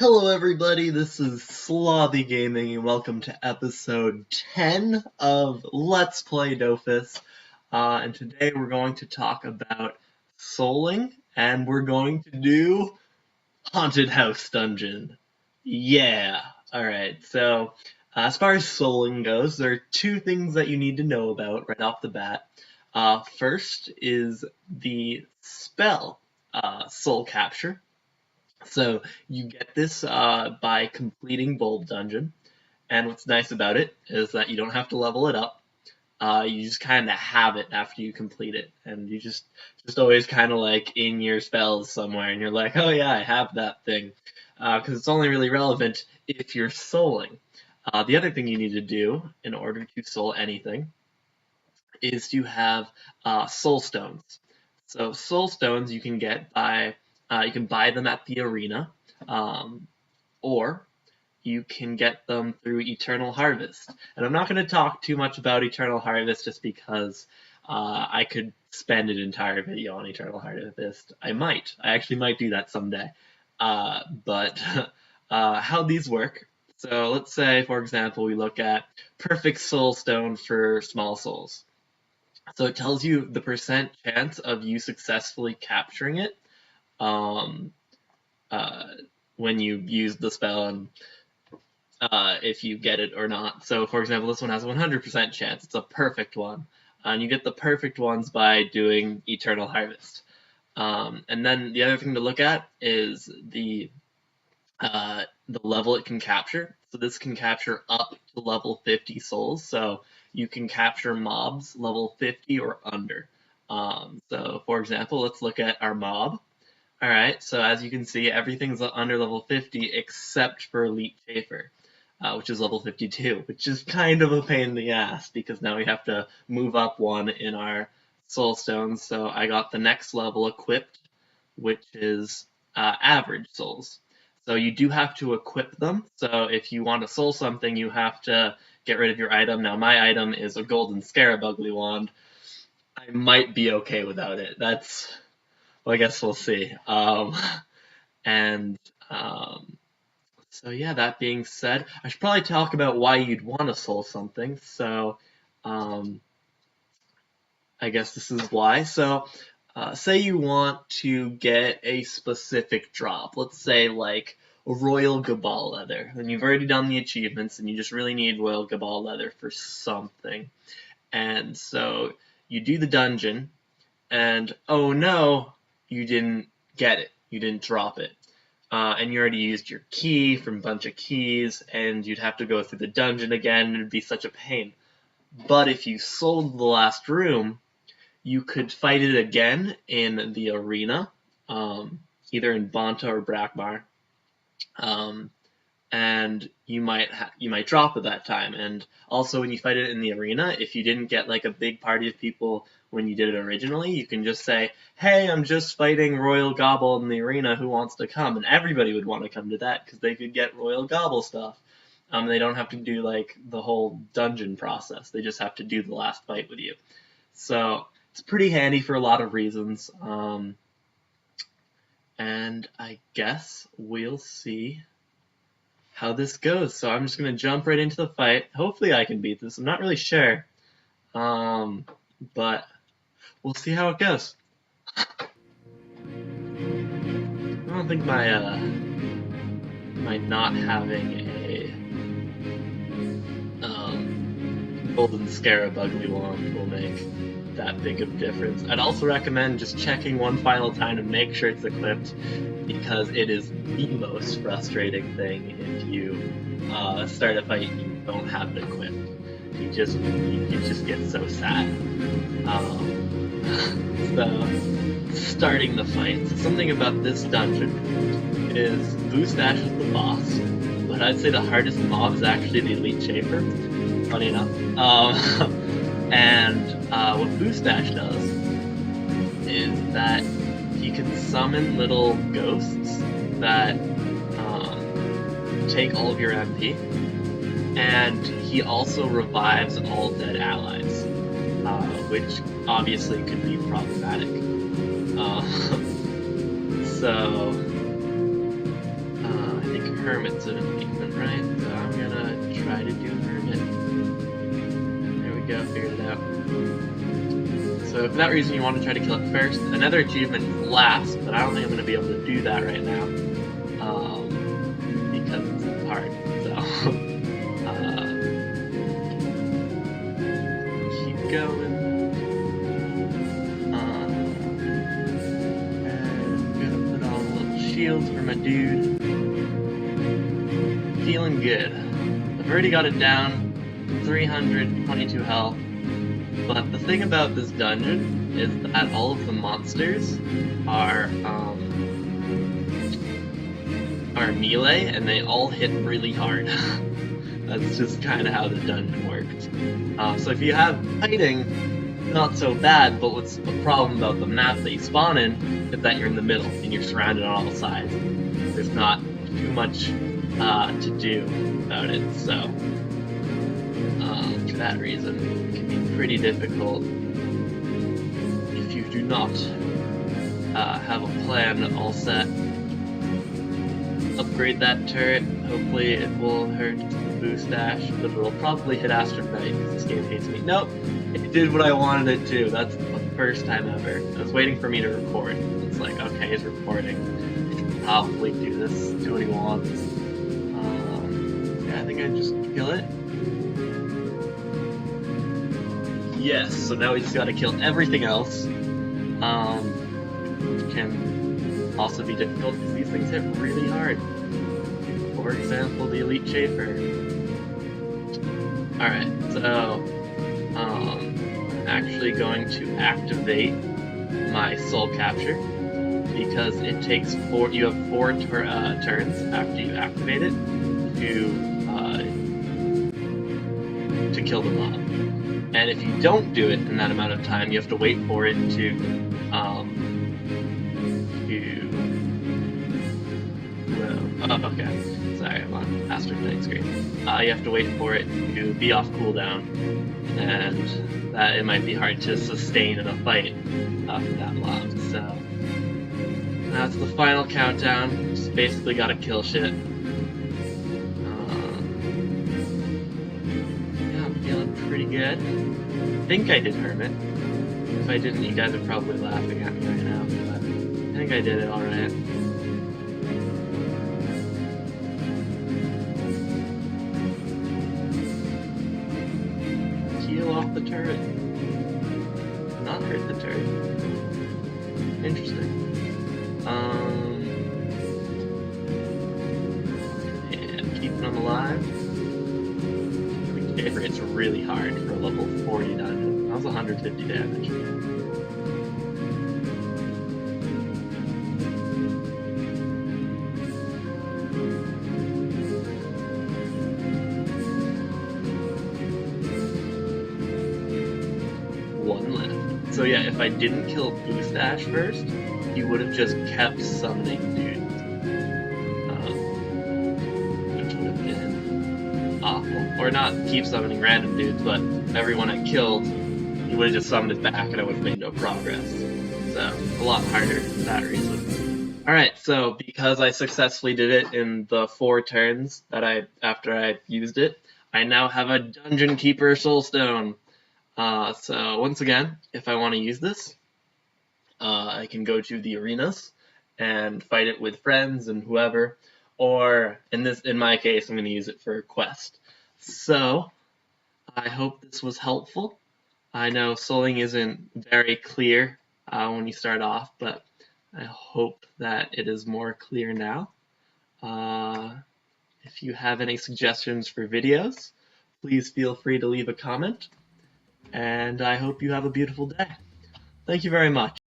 Hello everybody, this is Slothy Gaming and welcome to episode 10 of Let's Play Dofus. And today we're going to talk about souling and we're going to do Haunted House Dungeon. Yeah! Alright, so as far as souling goes, there are two things that you need to know about right off the bat. First is the spell, Soul Capture. So you get this by completing Bulb Dungeon, and what's nice about it is that you don't have to level it up. You just kind of have it after you complete it, and you just always kind of like in your spells somewhere, and you're like, oh yeah, I have that thing, because it's only really relevant if you're souling. The other thing you need to do in order to soul anything is to have soul stones. So soul stones you can get by you can buy them at the arena, or you can get them through Eternal Harvest. And I'm not going to talk too much about Eternal Harvest just because I could spend an entire video on Eternal Harvest. I actually might do that someday. But how these work. So let's say, for example, we look at Perfect Soul Stone for small souls. So it tells you the percent chance of you successfully capturing it when you use the spell and if you get it or not. So for example, this one has a 100% chance. It's a perfect one. And you get the perfect ones by doing Eternal Harvest. And then the other thing to look at is the level it can capture. So this can capture up to level 50 souls. So you can capture mobs level 50 or under. So for example, let's look at our mob. Alright, so as you can see, everything's under level 50 except for Elite Chafer, which is level 52, which is kind of a pain in the ass because now we have to move up one in our soul stones. So I got the next level equipped, which is average souls. So you do have to equip them. So if you want to soul something, you have to get rid of your item. Now my item is a golden scarab ugly wand. I might be okay without it. Well, I guess we'll see. So yeah, that being said, I should probably talk about why you'd want to soul something. So I guess this is why. So say you want to get a specific drop. Let's say like Royal Gabal Leather. And you've already done the achievements and you just really need Royal Gabal Leather for something. And so you do the dungeon and oh no, you didn't get it. You didn't drop it. And you already used your key from a bunch of keys, and you'd have to go through the dungeon again, and it'd be such a pain. But if you sold the last room, you could fight it again in the arena, either in Banta or Brakmar, and you might drop it that time. And also, when you fight it in the arena, if you didn't get like a big party of people when you did it originally, you can just say, hey, I'm just fighting Royal Gobble in the arena, who wants to come? And everybody would want to come to that because they could get Royal Gobble stuff. They don't have to do like the whole dungeon process. They just have to do the last fight with you. So it's pretty handy for a lot of reasons. And I guess we'll see how this goes. So I'm just going to jump right into the fight. Hopefully I can beat this. I'm not really sure. But we'll see how it goes. I don't think my not having a golden scarab ugly wand will make that big of a difference. I'd also recommend just checking one final time to make sure it's equipped, because it is the most frustrating thing if you start a fight and you don't have it equipped. You just get so sad. So, starting the fight. So something about this dungeon is Boostash is the boss, but I'd say the hardest mob is actually the Elite Chafer, funny enough. And what Boostash does is that he can summon little ghosts that take all of your MP, and he also revives all dead allies, which obviously could be problematic. So I think Hermit's an achievement, right? So I'm gonna try to do Hermit. There we go, figured it out. So for that reason you want to try to kill it first. Another achievement is last, but I don't think I'm gonna be able to do that right now. Because it's hard. So keep going. Shields for my dude. Feeling good. I've already got it down, 322 health. But the thing about this dungeon is that all of the monsters are melee, and they all hit really hard. That's just kind of how the dungeon works. So if you have fighting, not so bad, but what's the problem about the map that you spawn in is that you're in the middle and you're surrounded on all sides. There's not too much to do about it, so for that reason it can be pretty difficult if you do not have a plan all set. Upgrade that turret, hopefully it will hurt the boost dash, but it'll probably hit Astrid Knight because this game hates me. Nope! It did what I wanted it to. That's the first time ever. I was waiting for me to record. It's like, okay, he's recording. He can probably do this, do what he wants. Yeah, I think I just kill it. Yes, so now we just gotta kill everything else. Which can also be difficult because these things hit really hard. For example, the Elite Schaefer. Alright, so I'm actually going to activate my soul capture because it takes you have 4 turns after you activate it to kill the mob. And if you don't do it in that amount of time, you have to wait for it to oh, okay. Sorry, I'm on Astrid Knight screen. You have to wait for it to be off cooldown, and that it might be hard to sustain in a fight for that mob. So that's the final countdown. Just basically gotta kill shit. Yeah, I'm feeling pretty good. I think I did Hermit. If I didn't, you guys are probably laughing at me right now, but I think I did it alright. Off the turret. Not hurt the turret. Interesting. And keeping them alive. It's really hard for a level 40 dungeon. That was 150 damage. One left. So yeah, if I didn't kill Boost Ash first, he would have just kept summoning dudes. Which would have been awful. Or not keep summoning random dudes, but everyone I killed, he would have just summoned it back and I would have made no progress. So, a lot harder for that reason. Alright, so because I successfully did it in the 4 turns that after I used it, I now have a Dungeon Keeper Soulstone. So once again, if I want to use this, I can go to the arenas and fight it with friends and whoever, or in my case, I'm going to use it for a quest. So I hope this was helpful. I know souling isn't very clear when you start off, but I hope that it is more clear now. If you have any suggestions for videos, please feel free to leave a comment. And I hope you have a beautiful day. Thank you very much.